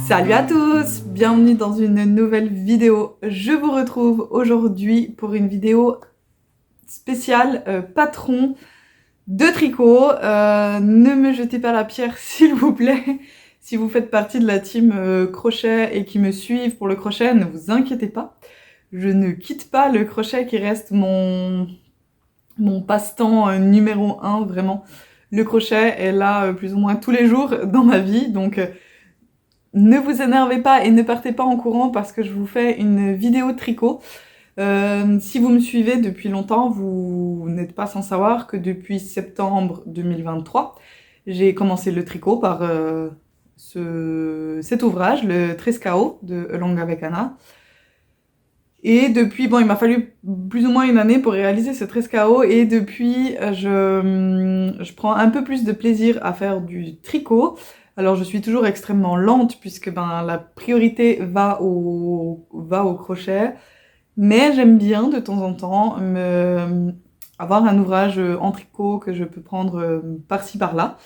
Salut à tous, bienvenue dans une nouvelle vidéo. Je vous retrouve aujourd'hui pour une vidéo spéciale patron de tricot. Ne me jetez pas la pierre s'il vous plaît. Si vous faites partie de la team crochet et qui me suivent pour le crochet, ne vous inquiétez pas. Je ne quitte pas le crochet qui reste mon passe-temps numéro 1, vraiment. Le crochet est là plus ou moins tous les jours dans ma vie, donc ne vous énervez pas et ne partez pas en courant parce que je vous fais une vidéo tricot. Si vous me suivez depuis longtemps, vous n'êtes pas sans savoir que depuis septembre 2023, j'ai commencé le tricot par cet ouvrage, le Trescao de Longa Vecana. Et depuis, bon, il m'a fallu plus ou moins une année pour réaliser ce Trescao, et depuis, je prends un peu plus de plaisir à faire du tricot. Alors je suis toujours extrêmement lente puisque la priorité va au crochet, mais j'aime bien de temps en temps avoir un ouvrage en tricot que je peux prendre par-ci par-là.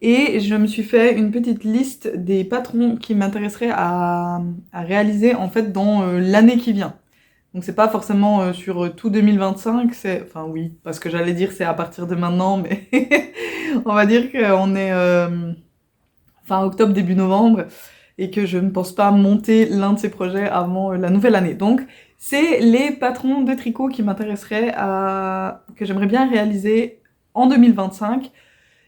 Et je me suis fait une petite liste des patrons qui m'intéresseraient à réaliser en fait dans l'année qui vient. Donc c'est pas forcément sur tout 2025, enfin oui, parce que j'allais dire c'est à partir de maintenant, mais on va dire qu'on est fin octobre, début novembre, et que je ne pense pas monter l'un de ces projets avant la nouvelle année. Donc c'est les patrons de tricot qui m'intéresseraient, que j'aimerais bien réaliser en 2025.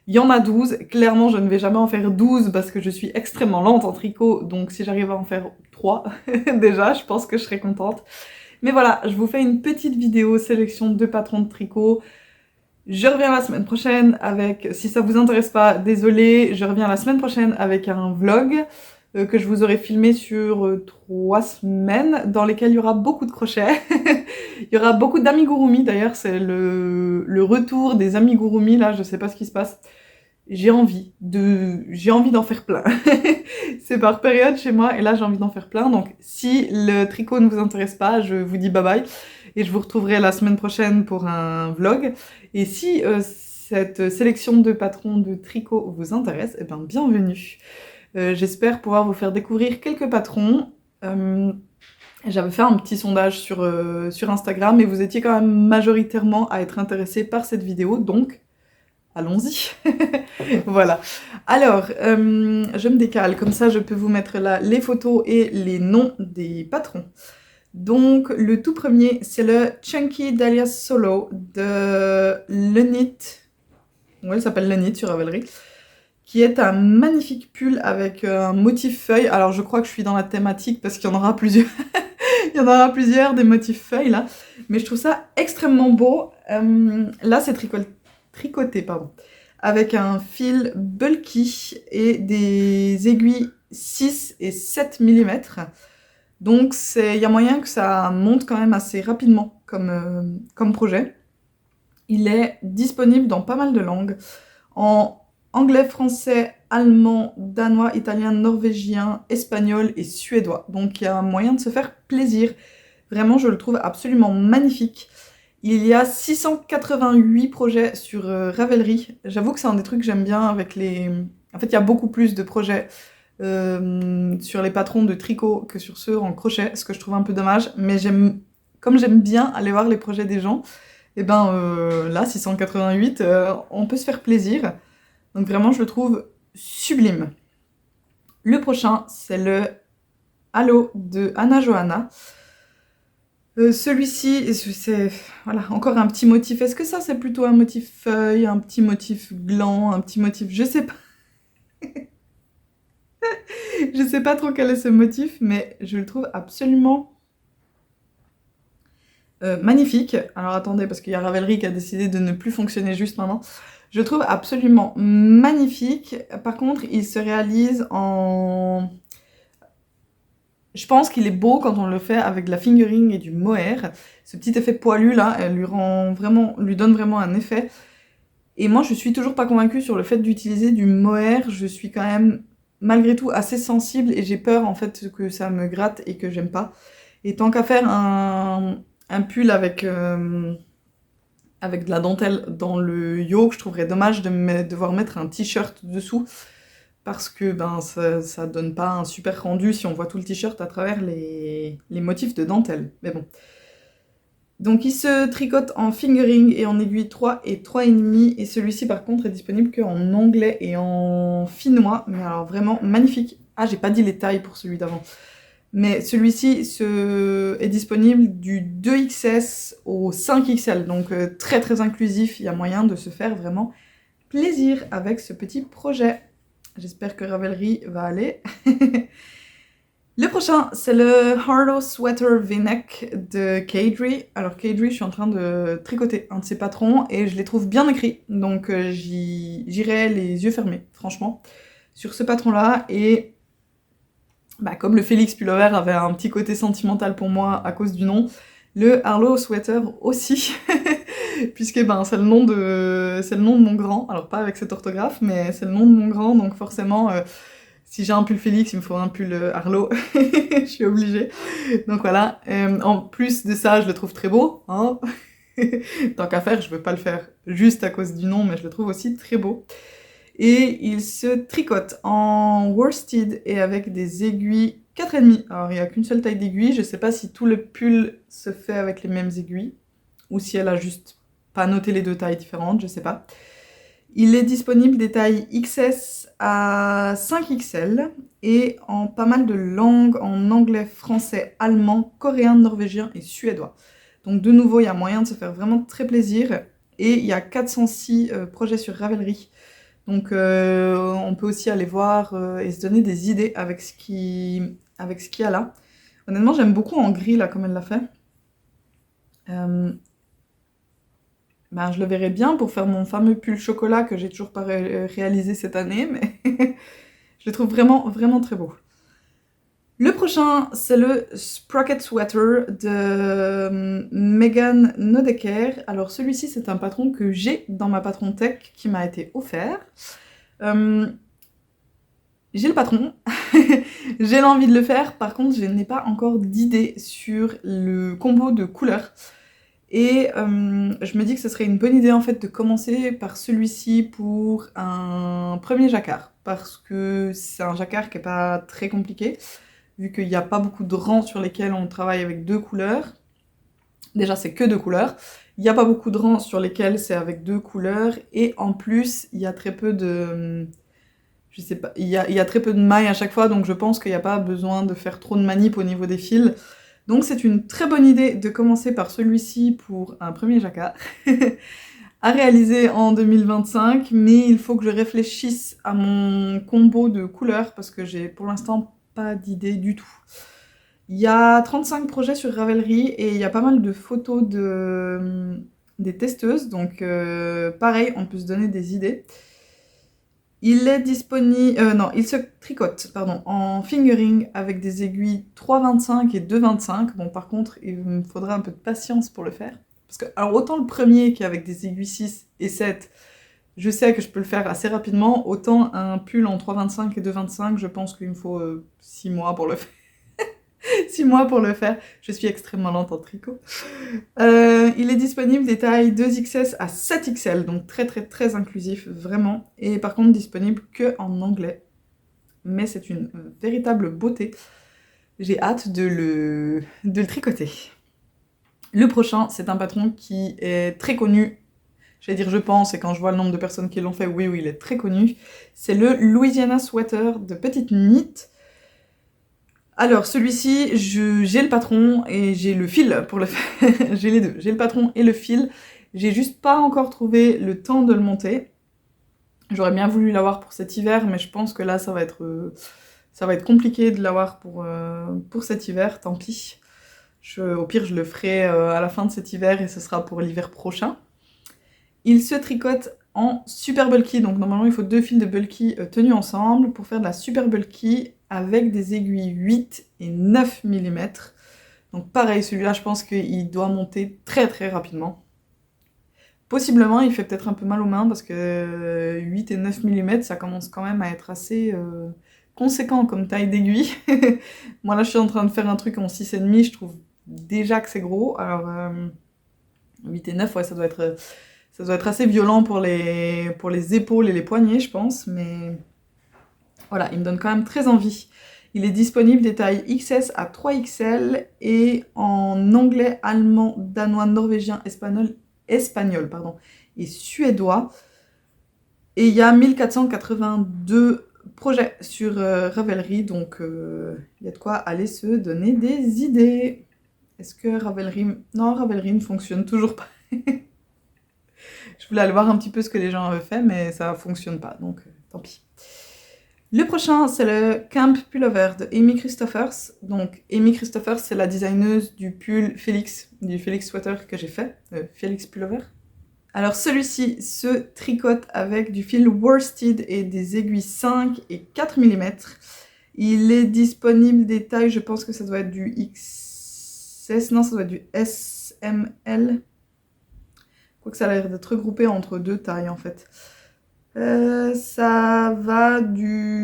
Il y en a 12, clairement je ne vais jamais en faire 12 parce que je suis extrêmement lente en tricot, donc si j'arrive à en faire 3, déjà, je pense que je serais contente. Mais voilà, je vous fais une petite vidéo sélection de patrons de tricot. Je reviens la semaine prochaine avec, si ça vous intéresse pas, désolé, je reviens la semaine prochaine avec un vlog que je vous aurai filmé sur 3 semaines, dans lesquelles il y aura beaucoup de crochets. Il y aura beaucoup d'amigurumi, d'ailleurs, c'est le retour des amigurumi, là, je sais pas ce qui se passe. J'ai envie d'en faire plein. C'est par période chez moi, et là j'ai envie d'en faire plein. Donc si le tricot ne vous intéresse pas, je vous dis bye bye, et je vous retrouverai la semaine prochaine pour un vlog. Et si cette sélection de patrons de tricot vous intéresse, eh bien bienvenue. J'espère pouvoir vous faire découvrir quelques patrons. J'avais fait un petit sondage sur Instagram, et vous étiez quand même majoritairement à être intéressés par cette vidéo, donc allons-y. Voilà. Alors, je me décale, comme ça je peux vous mettre là les photos et les noms des patrons. Donc, le tout premier, c'est le Chunky Dahlia Solo de Lenit. Ouais, il s'appelle Lenit sur Ravelry. Qui est un magnifique pull avec un motif feuille. Alors, je crois que je suis dans la thématique parce qu'il y en aura plusieurs. Il y en aura plusieurs des motifs feuilles là. Mais je trouve ça extrêmement beau. Là, c'est tricoté, pardon, avec un fil bulky et des aiguilles 6 et 7 mm. Donc il y a moyen que ça monte quand même assez rapidement comme projet. Il est disponible dans pas mal de langues, en anglais, français, allemand, danois, italien, norvégien, espagnol et suédois. Donc il y a moyen de se faire plaisir. Vraiment, je le trouve absolument magnifique. Il y a 688 projets sur Ravelry. J'avoue que c'est un des trucs que j'aime bien avec les... En fait, il y a beaucoup plus de projets sur les patrons de tricot que sur ceux en crochet, ce que je trouve un peu dommage. Mais comme j'aime bien aller voir les projets des gens, et là, 688, on peut se faire plaisir. Donc vraiment, je le trouve sublime. Le prochain, c'est le Halo de Anna Johanna. Celui-ci, c'est voilà, encore un petit motif. Est-ce que ça, c'est plutôt un motif feuille, un petit motif gland, un petit motif... Je sais pas. Je sais pas trop quel est ce motif, mais je le trouve absolument magnifique. Alors attendez, parce qu'il y a Ravelry qui a décidé de ne plus fonctionner juste maintenant. Je le trouve absolument magnifique. Par contre, il se réalise en... Je pense qu'il est beau quand on le fait avec de la fingering et du mohair. Ce petit effet poilu là, elle lui donne vraiment un effet. Et moi, je suis toujours pas convaincue sur le fait d'utiliser du mohair. Je suis quand même, malgré tout, assez sensible, et j'ai peur en fait que ça me gratte et que j'aime pas. Et tant qu'à faire un pull avec avec de la dentelle dans le yoke. Je trouverais dommage de devoir mettre un t-shirt dessous, parce que ça donne pas un super rendu si on voit tout le t-shirt à travers les motifs de dentelle. Mais bon. Donc il se tricote en fingering et en aiguille 3 et 3,5, et celui-ci par contre est disponible qu'en anglais et en finnois, mais alors vraiment magnifique. Ah, j'ai pas dit les tailles pour celui d'avant. Mais celui-ci est disponible du 2XS au 5XL, donc très très inclusif, il y a moyen de se faire vraiment plaisir avec ce petit projet. J'espère que Ravelry va aller. Le prochain, c'est le Harlow Sweater V-neck de Kadri. Alors Kadri, je suis en train de tricoter un de ses patrons et je les trouve bien écrits, donc j'irai les yeux fermés, franchement, sur ce patron-là. Et comme le Félix Pullover avait un petit côté sentimental pour moi à cause du nom, le Harlow Sweater aussi, puisque c'est le nom de mon grand. Alors pas avec cette orthographe, mais c'est le nom de mon grand, donc forcément... si j'ai un pull Félix, il me faut un pull Harlow, je suis obligée. Donc voilà, en plus de ça, je le trouve très beau, hein. Tant qu'à faire, je veux pas le faire juste à cause du nom, mais je le trouve aussi très beau. Et il se tricote en worsted et avec des aiguilles 4,5. Alors il n'y a qu'une seule taille d'aiguille, je sais pas si tout le pull se fait avec les mêmes aiguilles, ou si elle a juste pas noté les deux tailles différentes, je sais pas. Il est disponible des tailles XS à 5XL et en pas mal de langues, en anglais, français, allemand, coréen, norvégien et suédois. Donc de nouveau, il y a moyen de se faire vraiment très plaisir, et il y a 406 projets sur Ravelry. Donc on peut aussi aller voir et se donner des idées avec ce qu'il y a là. Honnêtement, j'aime beaucoup en gris là comme elle l'a fait. Je le verrai bien pour faire mon fameux pull chocolat que j'ai toujours pas réalisé cette année, mais je le trouve vraiment, vraiment très beau. Le prochain, c'est le Sprocket Sweater de Megan Nodeker. Alors celui-ci, c'est un patron que j'ai dans ma patron tech qui m'a été offert. J'ai le patron, j'ai l'envie de le faire, par contre je n'ai pas encore d'idée sur le combo de couleurs. Et je me dis que ce serait une bonne idée en fait de commencer par celui-ci pour un premier jacquard, parce que c'est un jacquard qui n'est pas très compliqué, vu qu'il n'y a pas beaucoup de rangs sur lesquels on travaille avec deux couleurs. Déjà c'est que deux couleurs, il n'y a pas beaucoup de rangs sur lesquels c'est avec deux couleurs, et en plus il y a très peu de... je sais pas, il y a très peu de mailles à chaque fois, donc je pense qu'il n'y a pas besoin de faire trop de manip au niveau des fils. Donc c'est une très bonne idée de commencer par celui-ci pour un premier jacquard à réaliser en 2025, mais il faut que je réfléchisse à mon combo de couleurs parce que j'ai pour l'instant pas d'idée du tout. Il y a 35 projets sur Ravelry et il y a pas mal de photos des testeuses, donc pareil, on peut se donner des idées. Il est disponible... il se tricote, pardon, en fingering avec des aiguilles 3,25 et 2,25. Bon, par contre, il me faudra un peu de patience pour le faire. Parce que, alors, autant le premier qui est avec des aiguilles 6 et 7, je sais que je peux le faire assez rapidement, autant un pull en 3,25 et 2,25, je pense qu'il me faut 6 mois pour le faire. 6 mois pour le faire. Je suis extrêmement lente en tricot. Il est disponible des tailles 2XS à 7XL, donc très très très inclusif, vraiment. Et par contre disponible que en anglais. Mais c'est une véritable beauté. J'ai hâte de le tricoter. Le prochain, c'est un patron qui est très connu. Je vais dire je pense, et quand je vois le nombre de personnes qui l'ont fait, oui, il est très connu. C'est le Louisiana Sweater de Petite Knit. Alors celui-ci, j'ai le patron et j'ai le fil pour le faire. J'ai les deux, j'ai le patron et le fil. J'ai juste pas encore trouvé le temps de le monter. J'aurais bien voulu l'avoir pour cet hiver, mais je pense que là ça va être compliqué de l'avoir pour cet hiver, tant pis. Au pire je le ferai à la fin de cet hiver et ce sera pour l'hiver prochain. Il se tricote en super bulky, donc normalement il faut 2 fils de bulky tenus ensemble pour faire de la super bulky avec des aiguilles 8 et 9 mm. Donc pareil, celui-là je pense qu'il doit monter très très rapidement. Possiblement il fait peut-être un peu mal aux mains parce que 8 et 9 mm ça commence quand même à être assez conséquent comme taille d'aiguille. Moi là je suis en train de faire un truc en 6,5, je trouve déjà que c'est gros, alors 8 et 9, ouais, ça doit être assez violent pour les épaules et les poignets, je pense, mais voilà, il me donne quand même très envie. Il est disponible des tailles XS à 3XL et en anglais, allemand, danois, norvégien, espagnol pardon, et suédois. Et il y a 1482 projets sur Ravelry, donc il y a de quoi aller se donner des idées. Est-ce que Ravelry... Non, Ravelry ne fonctionne toujours pas. Je voulais aller voir un petit peu ce que les gens avaient fait, mais ça fonctionne pas, donc tant pis. Le prochain, c'est le Camp Pullover de Amy Christophers. Donc, Amy Christophers, c'est la designeuse du pull Félix, du Félix Sweater que j'ai fait, Félix Pullover. Alors, celui-ci se tricote avec du fil worsted et des aiguilles 5 et 4 mm. Il est disponible des tailles, je pense que ça doit être du XS, non, ça doit être du SML. Quoique ça a l'air d'être regroupé entre deux tailles en fait. Ça va du...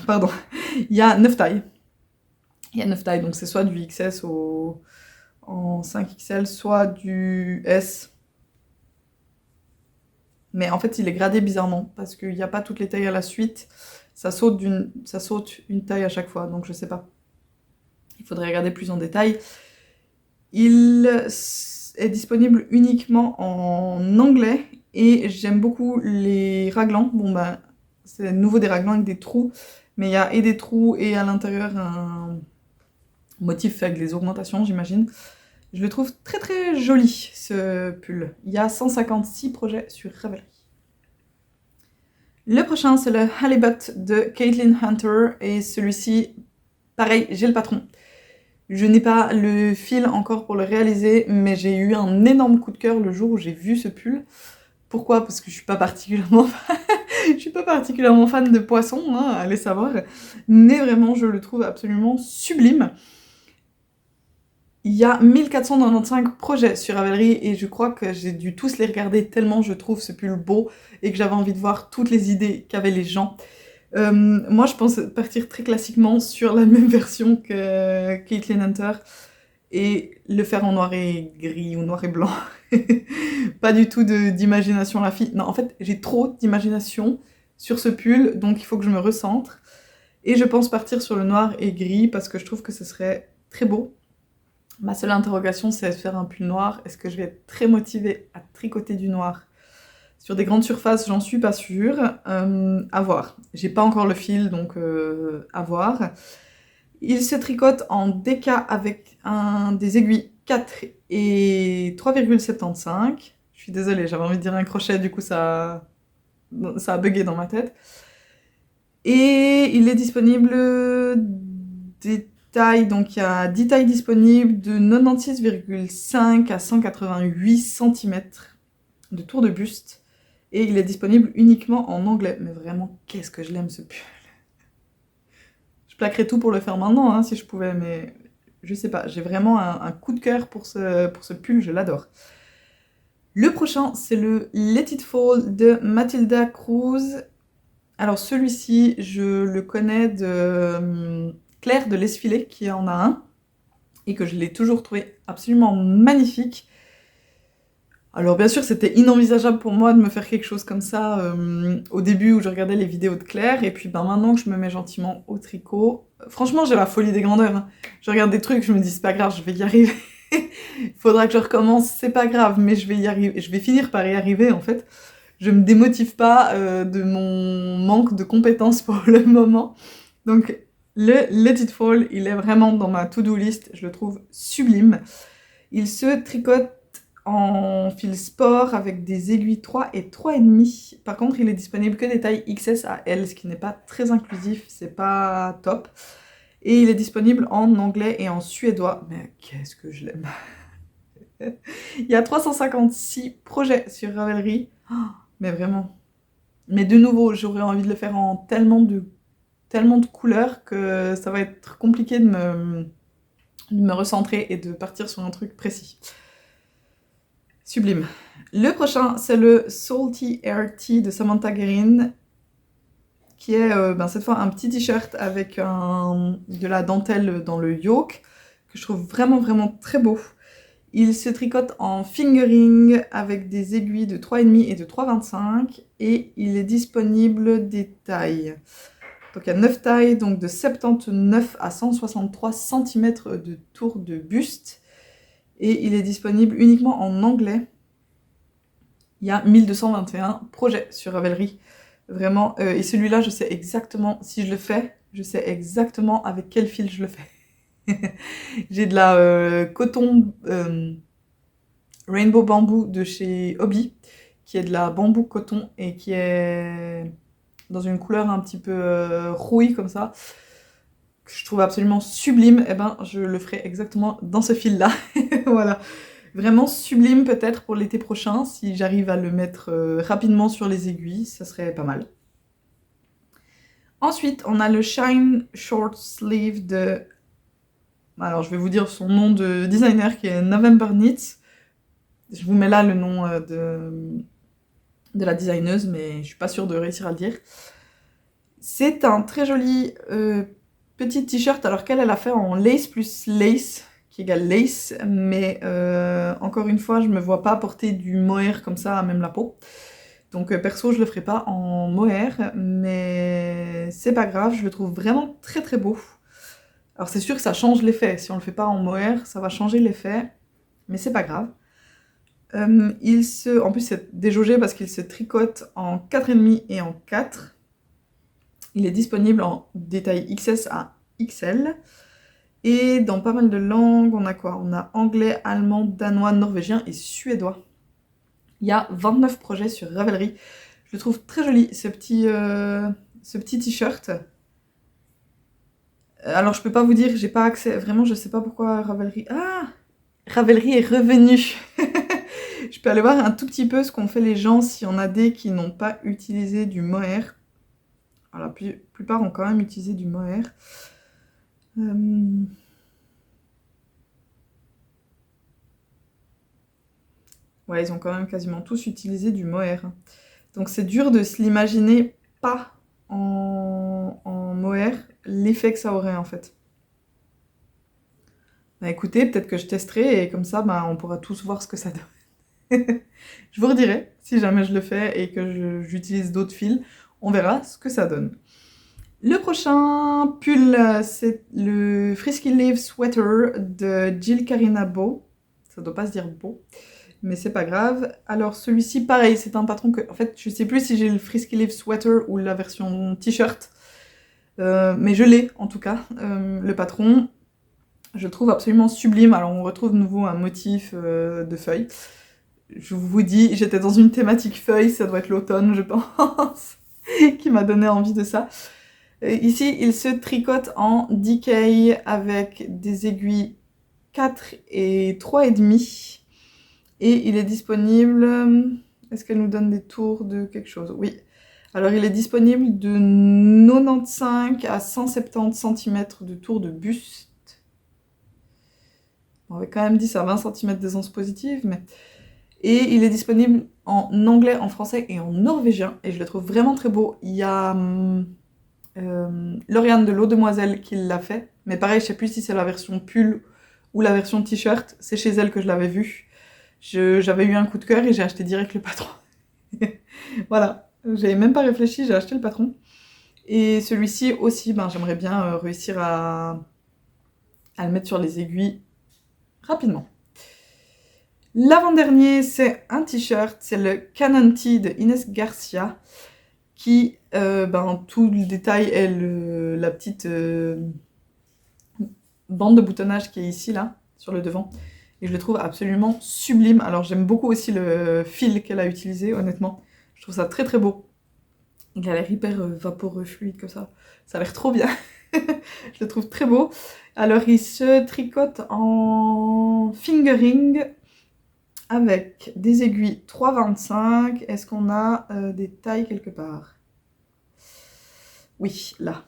Pardon. Il y a 9 tailles. Il y a 9 tailles, donc c'est soit du XS en 5XL, soit du S. Mais en fait, il est gradé bizarrement, parce qu'il n'y a pas toutes les tailles à la suite. Ça saute une taille à chaque fois, donc je sais pas. Il faudrait regarder plus en détail. Il est disponible uniquement en anglais, et j'aime beaucoup les raglans. Bon bah, c'est nouveau des raglans avec des trous, mais il y a et des trous et à l'intérieur un motif fait avec des augmentations, j'imagine. Je le trouve très très joli, ce pull. Il y a 156 projets sur Ravelry. Le prochain, c'est le Halibut de Caitlin Hunter, et celui-ci, pareil, j'ai le patron. Je n'ai pas le fil encore pour le réaliser, mais j'ai eu un énorme coup de cœur le jour où j'ai vu ce pull. Pourquoi? Parce que je suis pas particulièrement fan de poissons, hein, allez savoir. Mais vraiment, je le trouve absolument sublime. Il y a 1495 projets sur Ravelry et je crois que j'ai dû tous les regarder tellement je trouve ce pull beau et que j'avais envie de voir toutes les idées qu'avaient les gens. Moi, je pense partir très classiquement sur la même version que Caitlin Hunter et le faire en noir et gris ou noir et blanc. Pas du tout d'imagination la fille. Non, en fait, j'ai trop d'imagination sur ce pull, donc il faut que je me recentre. Et je pense partir sur le noir et gris parce que je trouve que ce serait très beau. Ma seule interrogation, c'est de faire un pull noir. Est-ce que je vais être très motivée à tricoter du noir? Sur des grandes surfaces, j'en suis pas sûre. À voir. J'ai pas encore le fil, donc à voir. Il se tricote en DK avec des aiguilles 4 et 3,75. Je suis désolée, j'avais envie de dire un crochet, du coup ça a bugué dans ma tête. Et il est disponible des tailles, donc il y a 10 tailles disponibles de 96,5 à 188 cm de tour de buste. Et il est disponible uniquement en anglais. Mais vraiment, qu'est-ce que je l'aime ce pull. Je plaquerais tout pour le faire maintenant, hein, si je pouvais, mais je sais pas. J'ai vraiment un coup de cœur pour ce pull, je l'adore. Le prochain, c'est le Let It Fall de Matilda Cruz. Alors celui-ci, je le connais de Claire de l'Esfilé, qui en a un, et que je l'ai toujours trouvé absolument magnifique. Alors bien sûr, c'était inenvisageable pour moi de me faire quelque chose comme ça au début où je regardais les vidéos de Claire, et puis maintenant que je me mets gentiment au tricot, franchement j'ai la folie des grandeurs, hein. Je regarde des trucs, je me dis c'est pas grave, je vais y arriver. Il faudra que je recommence, c'est pas grave, mais je vais y arriver, je vais finir par y arriver en fait. Je me démotive pas de mon manque de compétences pour le moment. Donc le Let It Fall, il est vraiment dans ma to-do list, je le trouve sublime. Il se tricote en fil sport avec des aiguilles 3 et 3,5. Par contre, il est disponible que des tailles XS à L, ce qui n'est pas très inclusif, c'est pas top. Et il est disponible en anglais et en suédois. Mais qu'est-ce que je l'aime. Il y a 356 projets sur Ravelry. Oh, mais vraiment. Mais de nouveau, j'aurais envie de le faire en tellement de couleurs que ça va être compliqué de me recentrer et de partir sur un truc précis. Sublime. Le prochain, c'est le Salty Air Tea de Samantha Guerin, qui est cette fois un petit t-shirt avec de la dentelle dans le yoke, que je trouve vraiment vraiment très beau. Il se tricote en fingering avec des aiguilles de 3,5 et de 3,25 et il est disponible des tailles. Donc il y a 9 tailles, donc de 79 à 163 cm de tour de buste. Et il est disponible uniquement en anglais. Il y a 1221 projets sur Ravelry. Vraiment, et celui-là, je sais exactement, si je le fais, je sais exactement avec quel fil je le fais. J'ai de la coton Rainbow Bamboo de chez Hobby, qui est de la bambou coton et qui est dans une couleur un petit peu rouille comme ça, que je trouve absolument sublime. Et ben, je le ferai exactement dans ce fil-là. Voilà. Vraiment sublime peut-être pour l'été prochain, si j'arrive à le mettre rapidement sur les aiguilles, ça serait pas mal. Ensuite, on a le Shine Short Sleeve de... Alors, je vais vous dire son nom de designer qui est November Knits. Je vous mets là le nom de la designeuse, mais je suis pas sûre de réussir à le dire. C'est un très joli petit t-shirt, alors qu'elle a fait en lace plus lace, qui égale lace, mais encore une fois, je me vois pas porter du mohair comme ça à même la peau. Donc perso, je le ferai pas en mohair, mais c'est pas grave, je le trouve vraiment très très beau. Alors c'est sûr que ça change l'effet, si on le fait pas en mohair, ça va changer l'effet, mais c'est pas grave. En plus c'est déjaugé parce qu'il se tricote en 4,5 et en 4. Il est disponible en détail XS à XL. Et dans pas mal de langues, on a quoi? On a anglais, allemand, danois, norvégien et suédois. Il y a 29 projets sur Ravelry. Je le trouve très joli, ce petit t-shirt. Alors je peux pas vous dire, j'ai pas accès, vraiment je sais pas pourquoi Ravelry... Ah! Ravelry est revenu. Je peux aller voir un tout petit peu ce qu'ont fait les gens s'il y en a des qui n'ont pas utilisé du mohair. Alors la plupart ont quand même utilisé du mohair. Ouais, ils ont quand même quasiment tous utilisé du mohair. Donc c'est dur de se l'imaginer pas en mohair, l'effet que ça aurait en fait. Bah écoutez, peut-être que je testerai et comme ça, bah, on pourra tous voir ce que ça donne. Je vous redirai si jamais je le fais et que j'utilise d'autres fils. On verra ce que ça donne. Le prochain pull, c'est le Frisky Leaf Sweater de Jill Karina Beau. Ça doit pas se dire beau, mais c'est pas grave. Alors celui-ci, pareil, c'est un patron que... En fait, je sais plus si j'ai le Frisky Leaf Sweater ou la version t-shirt. Mais je l'ai, en tout cas, le patron. Je le trouve absolument sublime. Alors on retrouve de nouveau un motif de feuilles. Je vous dis, j'étais dans une thématique feuilles, ça doit être l'automne, je pense, qui m'a donné envie de ça. Ici, il se tricote en DK avec des aiguilles 4 et 3,5. Et il est disponible... Est-ce qu'elle nous donne des tours de quelque chose? Oui. Alors, il est disponible de 95 à 170 cm de tour de buste. On avait quand même dit ça, 20 cm d'aisance positive, mais... Et il est disponible en anglais, en français et en norvégien. Et je le trouve vraiment très beau. Il y a Lauriane de l'Eau Demoiselle qui l'a fait. Mais pareil, je sais plus si c'est la version pull ou la version t-shirt. C'est chez elle que je l'avais vu. J'avais eu un coup de cœur et j'ai acheté direct le patron. Voilà, j'avais même pas réfléchi, j'ai acheté le patron. Et celui-ci aussi, ben, j'aimerais bien réussir à le mettre sur les aiguilles rapidement. L'avant-dernier, c'est un t-shirt, c'est le Canon Tee de Inès Garcia, qui, ben, tout le détail est la petite bande de boutonnage qui est ici, là, sur le devant. Et je le trouve absolument sublime. Alors j'aime beaucoup aussi le fil qu'elle a utilisé, honnêtement. Je trouve ça très très beau. Il a l'air hyper vaporeux, fluide comme ça. Ça a l'air trop bien. Je le trouve très beau. Alors il se tricote en fingering avec des aiguilles 3,25. Est-ce qu'on a des tailles quelque part? Oui, là.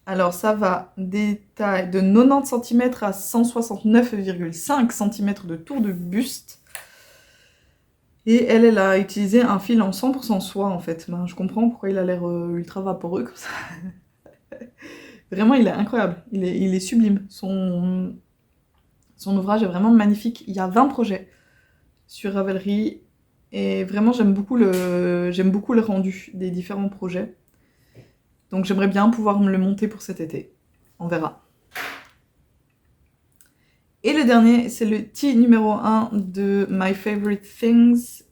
Alors ça va des tailles de 90 cm à 169,5 cm de tour de buste. Et elle a utilisé un fil en 100% soie en fait. Ben, je comprends pourquoi il a l'air ultra vaporeux comme ça. Vraiment, il est incroyable. Il est sublime. Son Son ouvrage est vraiment magnifique. Il y a 20 projets sur Ravelry et vraiment j'aime beaucoup le rendu des différents projets. Donc j'aimerais bien pouvoir me le monter pour cet été. On verra. Et le dernier, c'est le tee numéro 1 de My Favorite Things,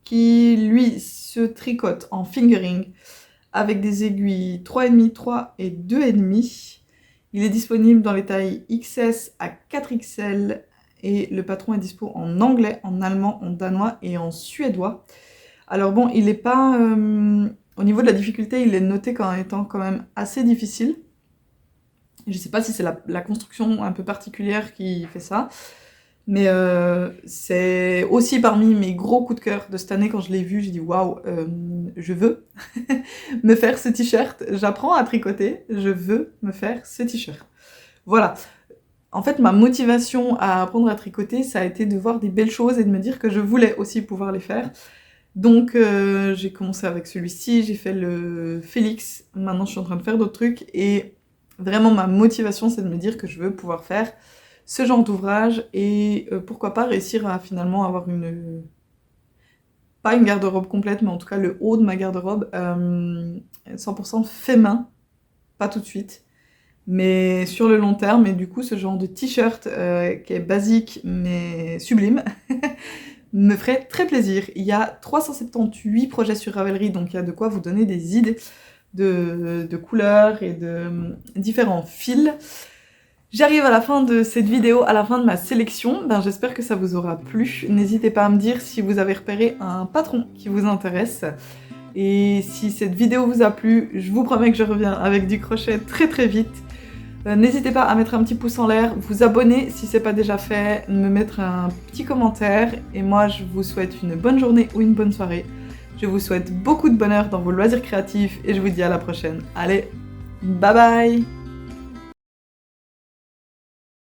qui lui se tricote en fingering avec des aiguilles 3,5, 3 et 2,5. Il est disponible dans les tailles XS à 4XL et le patron est dispo en anglais, en allemand, en danois et en suédois. Alors bon, il est pas... au niveau de la difficulté, il est noté comme étant quand même assez difficile. Je sais pas si c'est la construction un peu particulière qui fait ça, mais c'est aussi parmi mes gros coups de cœur de cette année. Quand je l'ai vu, j'ai dit waouh, je veux me faire ce t-shirt. J'apprends à tricoter, je veux me faire ce t-shirt. Voilà. En fait, ma motivation à apprendre à tricoter, ça a été de voir des belles choses et de me dire que je voulais aussi pouvoir les faire. Donc j'ai commencé avec celui-ci, j'ai fait le Félix, maintenant je suis en train de faire d'autres trucs et vraiment ma motivation c'est de me dire que je veux pouvoir faire ce genre d'ouvrage et pourquoi pas réussir à finalement avoir pas une garde-robe complète, mais en tout cas le haut de ma garde-robe 100% fait main, pas tout de suite, mais sur le long terme. Et du coup ce genre de t-shirt qui est basique mais sublime me ferait très plaisir. Il y a 378 projets sur Ravelry, donc il y a de quoi vous donner des idées de couleurs et de différents fils. J'arrive à la fin de cette vidéo, à la fin de ma sélection. J'espère que ça vous aura plu. N'hésitez pas à me dire si vous avez repéré un patron qui vous intéresse. Et si cette vidéo vous a plu, je vous promets que je reviens avec du crochet très très vite. N'hésitez pas à mettre un petit pouce en l'air, vous abonner si c'est pas déjà fait, me mettre un petit commentaire. Et moi, je vous souhaite une bonne journée ou une bonne soirée. Je vous souhaite beaucoup de bonheur dans vos loisirs créatifs et je vous dis à la prochaine. Allez, bye bye!